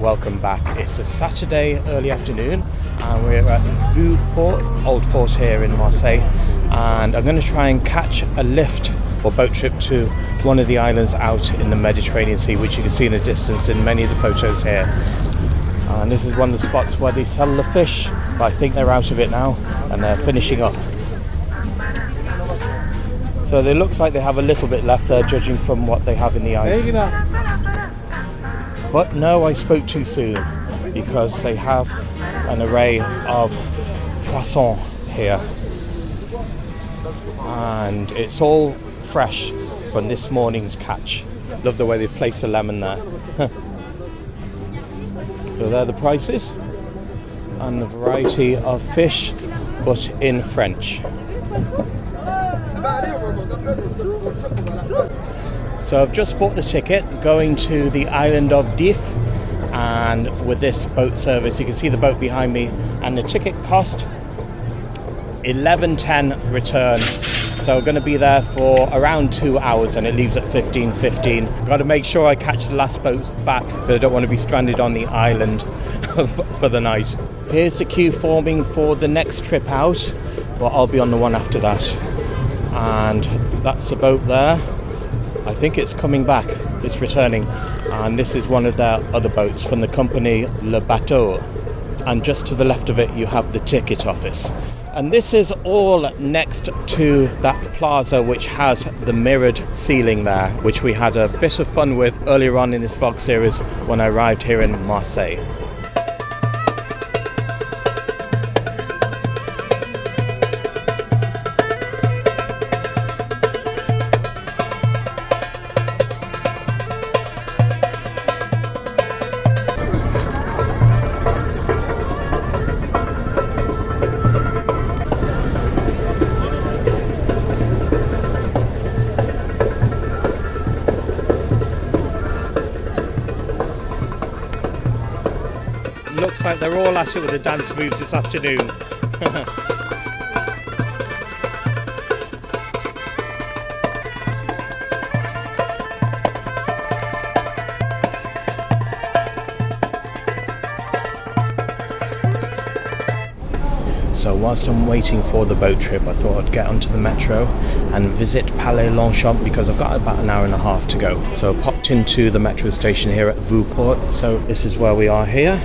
welcome back. It's a Saturday early afternoon and we're at Vieux port, old port here in Marseille, and I'm going to try and catch a lift or boat trip to one of the islands out in the Mediterranean Sea, which you can see in the distance in many of the photos here. And this is one of the spots where they sell the fish, but I think they're out of it now and they're finishing up. So it looks like they have a little bit left there, judging from what they have in the ice. But no, I spoke too soon, because they have an array of poisson here. And it's all fresh from this morning's catch. Love the way they've placed the lemon there. So there are the prices and the variety of fish, but in French. So I've just bought the ticket going to the island of Dif, and with this boat service, you can see the boat behind me, and the ticket cost $11.10 return. So I'm going to be there for around 2 hours and it leaves at 15:15. Got to make sure I catch the last boat back, but I don't want to be stranded on the island for the night. Here's the queue forming for the next trip out, but I'll be on the one after that. And that's the boat there. I think it's coming back, it's returning. And this is one of their other boats from the company Bateau. And just to the left of it, you have the ticket office. And this is all next to that plaza which has the mirrored ceiling there, which we had a bit of fun with earlier on in this vlog series when I arrived here in Marseille. Looks like they're all at it with the dance moves this afternoon. So whilst I'm waiting for the boat trip, I thought I'd get onto the metro and visit Palais Longchamp, because I've got about an hour and a half to go. So I popped into the metro station here at Vieux port. So this is where we are here,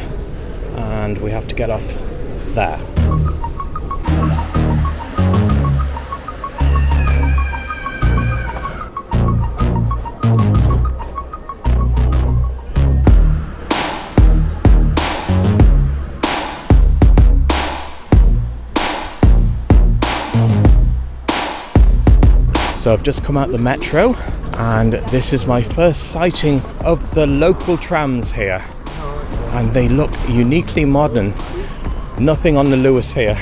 and we have to get off there. So I've just come out the metro, and this is my first sighting of the local trams here. And they look uniquely modern. Nothing on the Lewis here.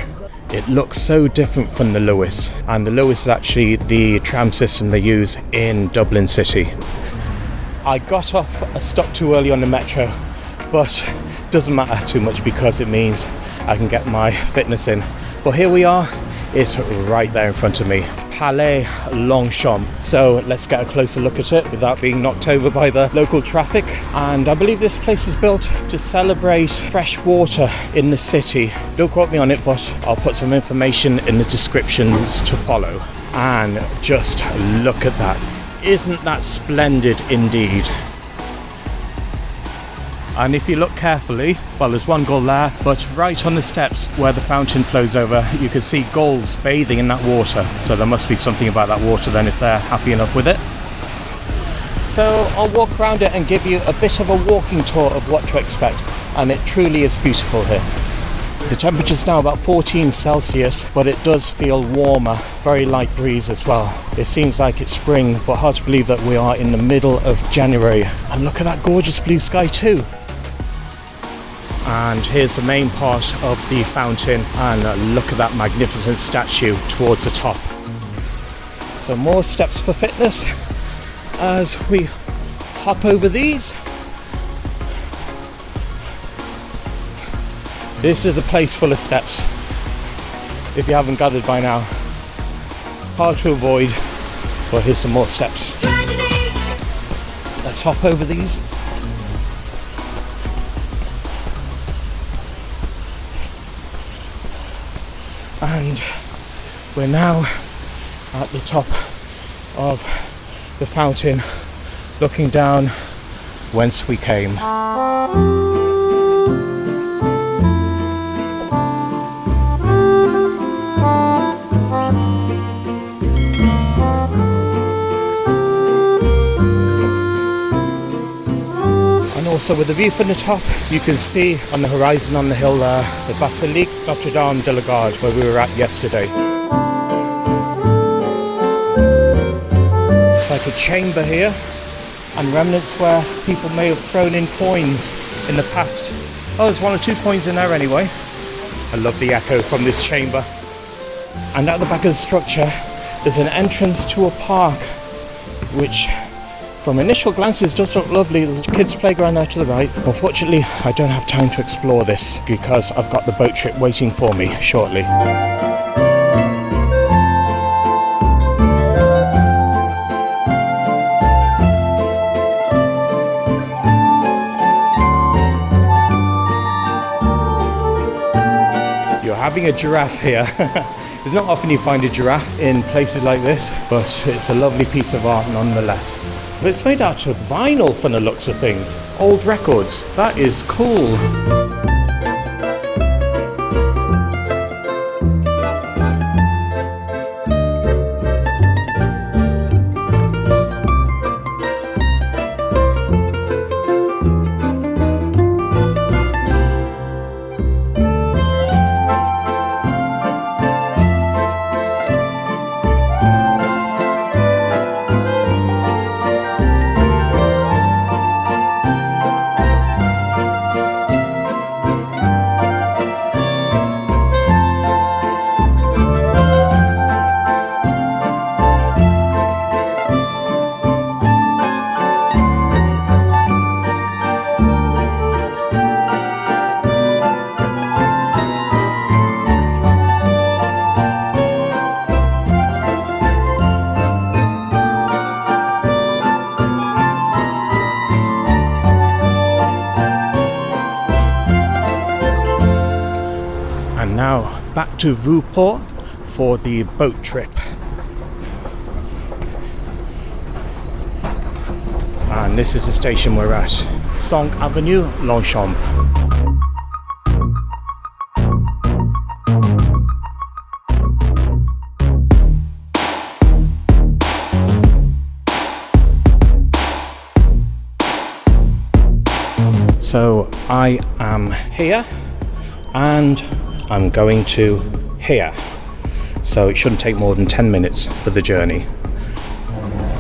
It looks so different from the Lewis. And the Lewis is actually the tram system they use in Dublin City. I got off a stop too early on the metro, but it doesn't matter too much because it means I can get my fitness in. But here we are. It's right there in front of me. Palais Longchamp. So let's get a closer look at it without being knocked over by the local traffic. And I believe this place was built to celebrate fresh water in the city. Don't quote me on it, but I'll put some information in the descriptions to follow. And just look at that. Isn't that splendid indeed? And if you look carefully, well, there's one gull there, but right on the steps where the fountain flows over, you can see gulls bathing in that water. So there must be something about that water then if they're happy enough with it. So I'll walk around it and give you a bit of a walking tour of what to expect. And it truly is beautiful here. The temperature's now about 14 Celsius, but it does feel warmer, very light breeze as well. It seems like it's spring, but hard to believe that we are in the middle of January. And look at that gorgeous blue sky too. And here's the main part of the fountain, and look at that magnificent statue towards the top. So more steps for fitness as we hop over these. This is a place full of steps, if you haven't gathered by now. Hard to avoid, but here's some more steps. Let's hop over these. We're now at the top of the fountain, looking down whence we came. Also with the view from the top, you can see on the horizon on the hill there, the Basilique Notre de la Garde, where we were at yesterday. It's like a chamber here, and remnants where people may have thrown in coins in the past. Oh, there's 1 or 2 coins in there anyway. I love the echo from this chamber. And at the back of the structure, there's an entrance to a park, which from initial glances does look lovely. There's a kids' playground there to the right. Unfortunately, I don't have time to explore this because I've got the boat trip waiting for me shortly. You're having a giraffe here. It's not often you find a giraffe in places like this, but it's a lovely piece of art nonetheless. But it's made out of vinyl from the looks of things. Old records. That is cool. Now back to Vieux for the boat trip. And this is the station we're at. Song Avenue, Longchamp. So I am here and I'm going to here. So it shouldn't take more than 10 minutes for the journey.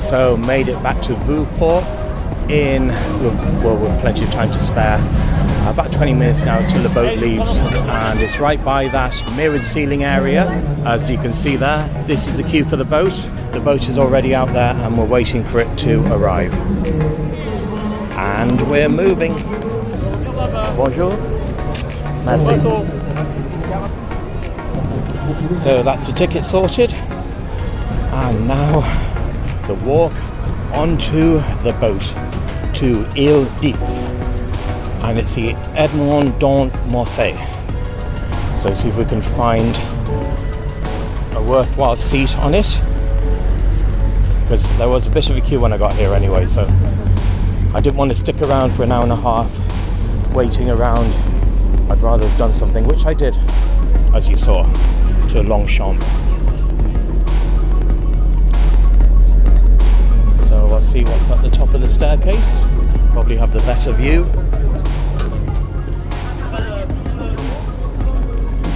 So made it back to Vieux in, well, with plenty of time to spare. About 20 minutes now till the boat leaves, and it's right by that mirrored ceiling area. As you can see there, this is the queue for the boat. The boat is already out there and we're waiting for it to arrive. And we're moving. Bonjour. Merci. So that's the ticket sorted, and now the walk onto the boat to Ile d'If, and it's the Edmond de Marseille. So see if we can find a worthwhile seat on it, because there was a bit of a queue when I got here anyway, so I didn't want to stick around for an hour and a half waiting around. I'd rather have done something, which I did, as you saw, to Longchamp. So I'll see what's at the top of the staircase. Probably have the better view.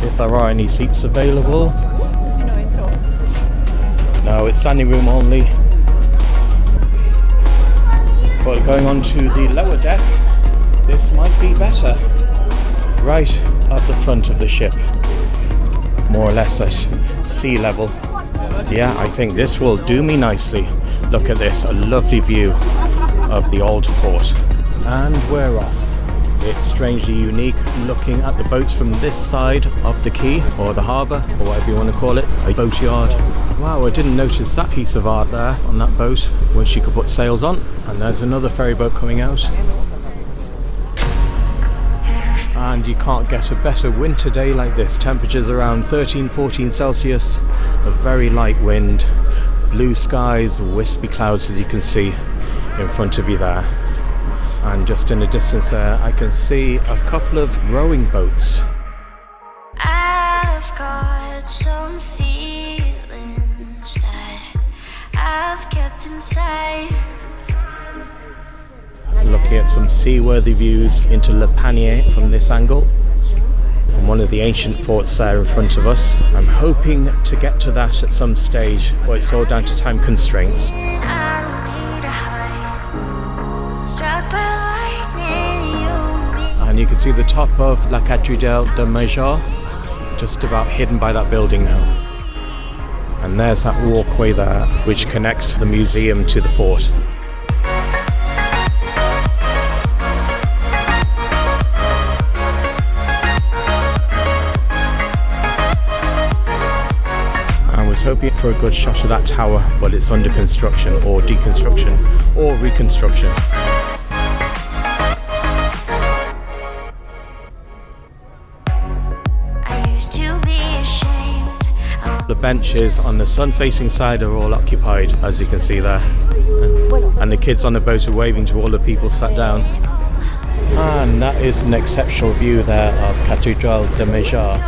If there are any seats available. No, it's standing room only. But going on to the lower deck, this might be better. Right at the front of the ship, more or less at sea level. Yeah, I think this will do me nicely. Look at this, a lovely view of the old port. And we're off. It's strangely unique looking at the boats from this side of the quay, or the harbour, or whatever you want to call it, a boatyard. Wow, I didn't notice that piece of art there on that boat, which you could put sails on. And there's another ferry boat coming out. And and you can't get a better winter day like this. Temperatures around 13-14 Celsius, a very light wind, blue skies, wispy clouds as you can see in front of you there. And just in the distance there I can see a couple of rowing boats. I've got some feelings that I've kept inside. Looking at some seaworthy views into Le Panier from this angle, and one of the ancient forts there in front of us. I'm hoping to get to that at some stage, but it's all down to time constraints. And you can see the top of La Cathédrale de Major, just about hidden by that building now. And there's that walkway there which connects the museum to the fort. Hoping for a good shot of that tower, but it's under construction or deconstruction or reconstruction. I used to be ashamed. The benches on the sun-facing side are all occupied, as you can see there, and the kids on the boat are waving to all the people sat down. And that is an exceptional view there of Cathédrale de Major.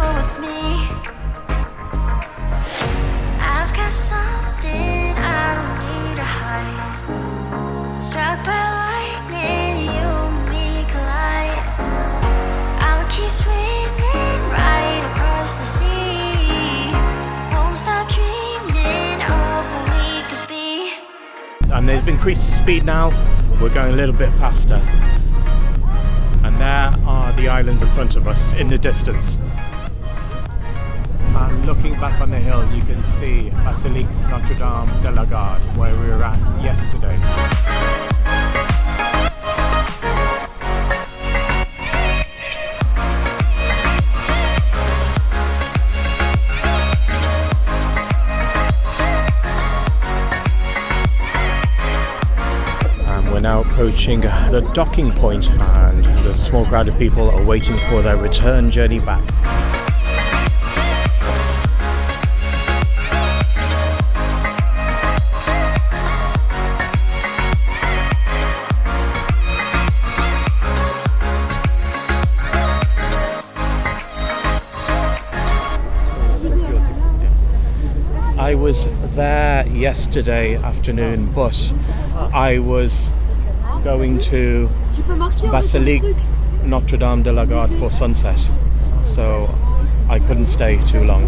And they've increased the speed now, we're going a little bit faster. And there are the islands in front of us in the distance. And looking back on the hill you can see Basilique Notre de la Garde, where we were at yesterday. Now approaching the docking point, and the small crowd of people are waiting for their return journey back. I was there yesterday afternoon, but I was going to Basilique Notre de la Garde for sunset, so I couldn't stay too long.